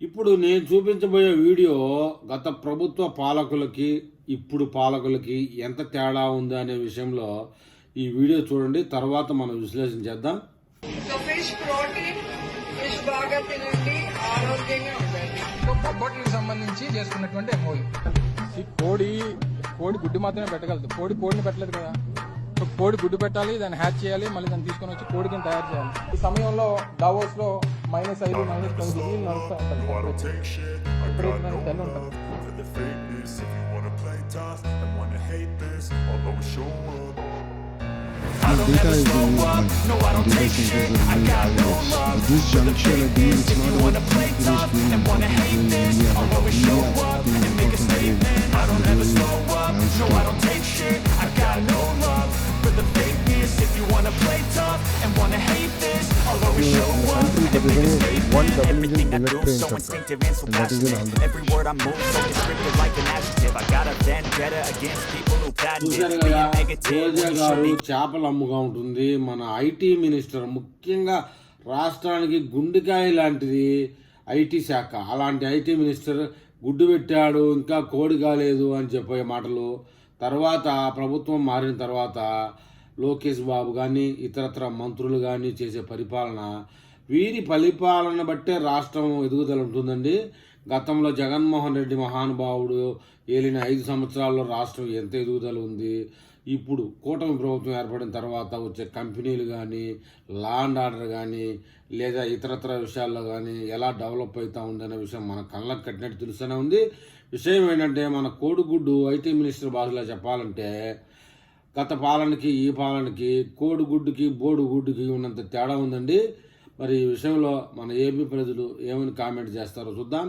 ఇప్పుడు నేను చూపించబోయే వీడియో గత ప్రభుత్వ పాలకులకి ఇప్పుడు పాలకులకి ఎంత తేడా ఉంది అనే విషయంలో ఈ వీడియో చూడండి, తర్వాత మనం విశ్లేషణ చేద్దాం. ఫిష్ ప్రోటీన్, ఫిష్ బాగా తినండి, ఆరోగ్యంగా ఉండండి. బొబ్బట్లకు సంబంధించి చేసుకున్నటువంటి ఎంఓయూ. ఈ కోడి గుడ్డు మాత్రమే పెట్టగలదు. కోడిని పెట్టలేదు కదా. కోడి గుడ్డు పెట్టాలి, దాన్ని హ్యాచ్ చేయాలి, మళ్ళీ దాన్ని తీసుకొని వచ్చి కోడికి తయారు చేయాలి. ఈ సమయంలో దావోస్ లో -5, -10 డిగ్రీలు నడుస్తూ ఉంటుంది. ఎప్పుడైతే తెల్ల ఉంటుంది. Data is the new one. Data centers are really high. At this juncture, I believe it's not about English being important in India, but India being important in the whole landscape. One double engine bullet train sector, and that is in Andhra. Every word I move so descriptive like an adjective. I got a vendetta against people who patent చూశారు it. కదా, Being negative Roja when you గారు should be చేపలు అమ్ముగా ఉంటుంది. మన IT minister, ముఖ్యంగా రాష్ట్రానికి గుండెకాయ లాంటిది ఐటీ శాఖ. అలాంటి ఐటీ మినిస్టర్ గుడ్డు పెట్టాడు, ఇంకా కోడి కాలేదు అని చెప్పే మాటలు. తర్వాత ప్రభుత్వం మారిన తర్వాత లోకేష్ బాబు కానీ ఇతరత్ర మంత్రులు కానీ చేసే పరిపాలన, వీరి పరిపాలన బట్టే రాష్ట్రం ఎదుగుదల ఉంటుందండి. గతంలో జగన్మోహన్ రెడ్డి మహానుభావుడు ఏలిన 5 సంవత్సరాల్లో రాష్ట్రం ఎంత ఎదుగుదల ఉంది. ఇప్పుడు కూటమి ప్రభుత్వం ఏర్పడిన తర్వాత వచ్చే కంపెనీలు కానీ, లా అండ్ ఆర్డర్ కానీ, లేదా ఇతరత్ర విషయాల్లో కానీ ఎలా డెవలప్ అవుతూ ఉందనే విషయం మన కళ్ళకు కట్టినట్టు తెలుస్తూనే ఉంది. విషయం ఏంటంటే, మన కోడిగుడ్డు ఐటీ మినిస్టర్ భాషలో చెప్పాలంటే, గత పాలనకి ఈ పాలనకి కోడిగుడ్డుకి బోడిగుడ్డుకి ఉన్నంత తేడా ఉందండి. మరి ఈ విషయంలో మన ఏపీ ప్రజలు ఏమని కామెంట్ చేస్తారో చూద్దాం.